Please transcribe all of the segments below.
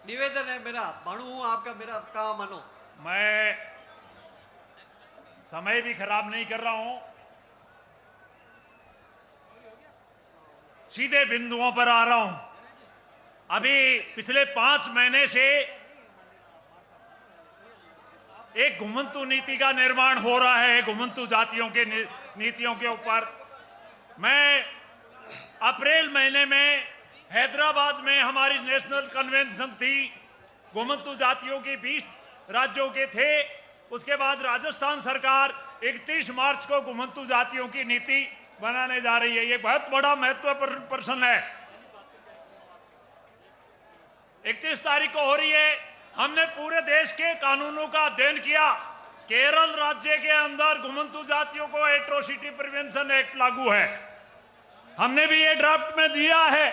निवेदन है मेरा, मानू हूं आपका, मेरा काम मानो। मैं समय भी खराब नहीं कर रहा हूं, सीधे बिंदुओं पर आ रहा हूं। अभी पिछले 5 महीने से एक घुमंतु नीति का निर्माण हो रहा है, घुमंतु जातियों के नीतियों के ऊपर। मैं अप्रैल महीने में हैदराबाद में हमारी नेशनल कन्वेंशन थी, घुमंतु जातियों के 20 राज्यों के थे। उसके बाद राजस्थान सरकार 31 मार्च को घुमंतु जातियों की नीति बनाने जा रही है। ये बहुत बड़ा महत्वपूर्ण प्रश्न है। 31 तारीख को हो रही है। हमने पूरे देश के कानूनों का अध्ययन किया। केरल राज्य के अंदर घुमंतु जातियों को एट्रोसिटी प्रिवेंशन एक्ट लागू है, हमने भी ये ड्राफ्ट में दिया है।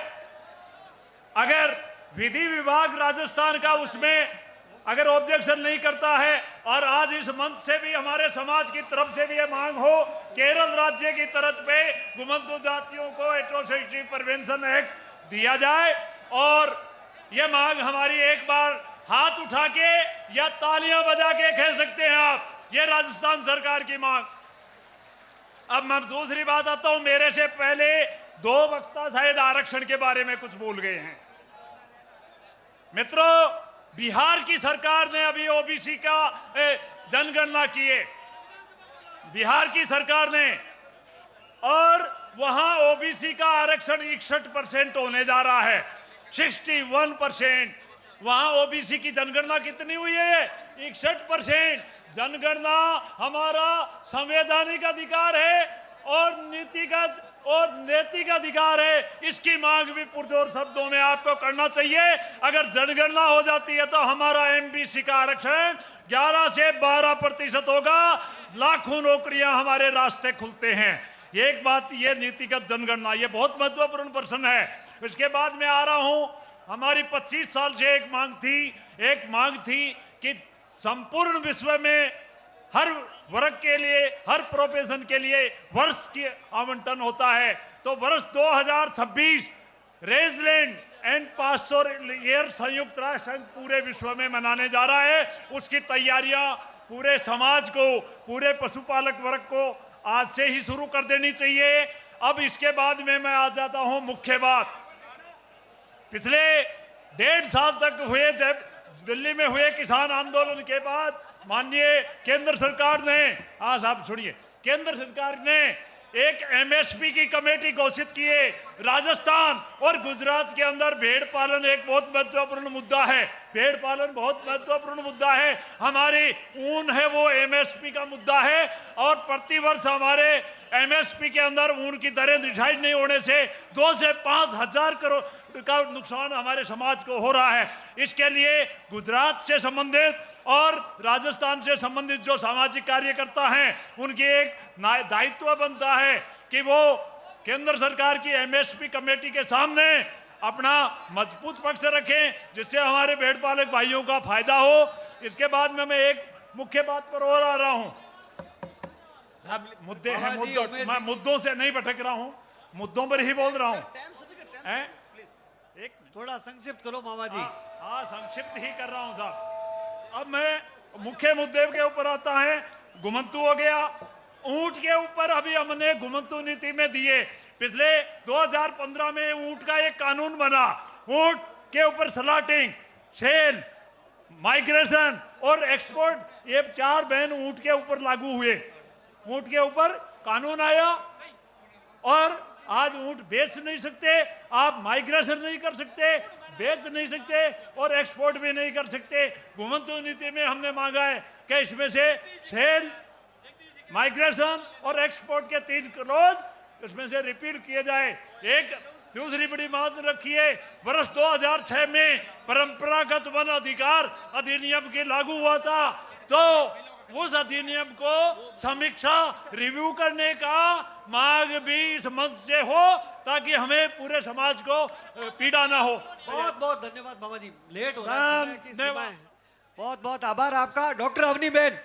अगर विधि विभाग राजस्थान का उसमें अगर ऑब्जेक्शन नहीं करता है, और आज इस मंच से भी हमारे समाज की तरफ से भी ये मांग हो, केरल राज्य की तरफ पे घुमंतु जातियों को एट्रोसिटी प्रिवेंशन एक्ट दिया जाए। और ये मांग हमारी, एक बार हाथ उठा के या तालियां बजा के कह सकते हैं आप, ये राजस्थान सरकार की मांग। अब मैं दूसरी बात आता हूं। मेरे से पहले 2 वक्ता शायद आरक्षण के बारे में कुछ बोल गए हैं। मित्रों, बिहार की सरकार ने अभी ओबीसी का जनगणना की है, बिहार की सरकार ने, और वहां ओबीसी का आरक्षण 61% होने जा रहा है, 61%। वहां ओबीसी की जनगणना कितनी हुई है? 61%। जनगणना हमारा संवैधानिक अधिकार है और नीतिगत और नैतिक अधिकार है। इसकी मांग भी पुरजोर शब्दों में आपको करना चाहिए। अगर जनगणना हो जाती है तो हमारा एमबीसी का आरक्षण 11 से 12% होगा, लाखों नौकरियां हमारे रास्ते खुलते हैं। एक बात, ये नीतिगत जनगणना, ये बहुत महत्वपूर्ण प्रश्न है। इसके बाद मैं आ रहा हूं, हमारी 25 साल से एक मांग थी कि संपूर्ण विश्व में हर वर्ग के लिए, हर प्रोफेशन के लिए वर्ष की आवंटन होता है। तो वर्ष 2026 रेजलैंड एंड पास्चर ईयर संयुक्त राष्ट्र संघ पूरे विश्व में मनाने जा रहा है। उसकी तैयारियां पूरे समाज को, पूरे पशुपालक वर्ग को आज से ही शुरू कर देनी चाहिए। अब इसके बाद में मैं आ जाता हूं मुख्य बात। पिछले 1.5 साल तक हुए, जब दिल्ली में हुए किसान आंदोलन के बाद माननीय केंद्र सरकार ने, हाँ साहब सुनिए, केंद्र सरकार ने एक एमएसपी की कमेटी घोषित की है। राजस्थान और गुजरात के अंदर भेड़ पालन एक बहुत महत्वपूर्ण मुद्दा है, भेड़ पालन बहुत महत्वपूर्ण मुद्दा है। हमारी ऊन है वो एमएसपी का मुद्दा है, और प्रतिवर्ष हमारे एमएसपी के अंदर ऊन की दरें डिसाइड नहीं होने से 2 से 5 हजार करोड़ का नुकसान हमारे समाज को हो रहा है। इसके लिए गुजरात से संबंधित और राजस्थान से संबंधित जो सामाजिक कार्यकर्ता हैं, उनकी एक दायित्व बनता है कि वो केंद्र सरकार की एमएसपी कमेटी के सामने अपना मजबूत पक्ष रखें, जिससे हमारे भेड़ पालक भाइयों का फायदा हो। इसके बाद में मैं एक मुख्य बात पर और आ रहा हूं। मुद्दे हैं, मैं मुद्दों से नहीं भटक रहा हूं, मुद्दों पर ही बोल रहा हूं। एक थोड़ा संक्षिप्त करो मामा जी। हाँ, संक्षिप्त ही कर रहा हूं साहब। अब मैं मुख्य मुद्दे के ऊपर आता है। घुमंतु हो गया, ऊंट के ऊपर अभी हमने घुमंतु नीति में दिए। पिछले 2015 में ऊंट का एक कानून बना, ऊंट के ऊपर स्लॉटिंग, सेल, माइग्रेशन और एक्सपोर्ट, ये 4 बैन ऊंट के ऊपर लागू हुए। ऊंट के ऊपर कानून आया, और आज ऊंट बेच नहीं सकते आप, माइग्रेशन नहीं कर सकते, बेच नहीं सकते, और एक्सपोर्ट भी नहीं कर सकते। घुमंतु नीति में हमने मांगा है कि इसमें से सेल, माइग्रेशन और एक्सपोर्ट के 3 क्लॉज इसमें से रिपील किए जाए। एक दूसरी बड़ी बात रखी है, वर्ष 2006 में परंपरागत वन अधिकार अधिनियम की लागू हुआ था, तो उस अधिनियम को समीक्षा, रिव्यू करने का मांग भी इस मंच से हो, ताकि हमें पूरे समाज को पीड़ा ना हो। बहुत बहुत धन्यवाद मामा जी, लेट हो रहा है, समय की सीमा है। बहुत बहुत आभार आपका। Doctor Avani Ben.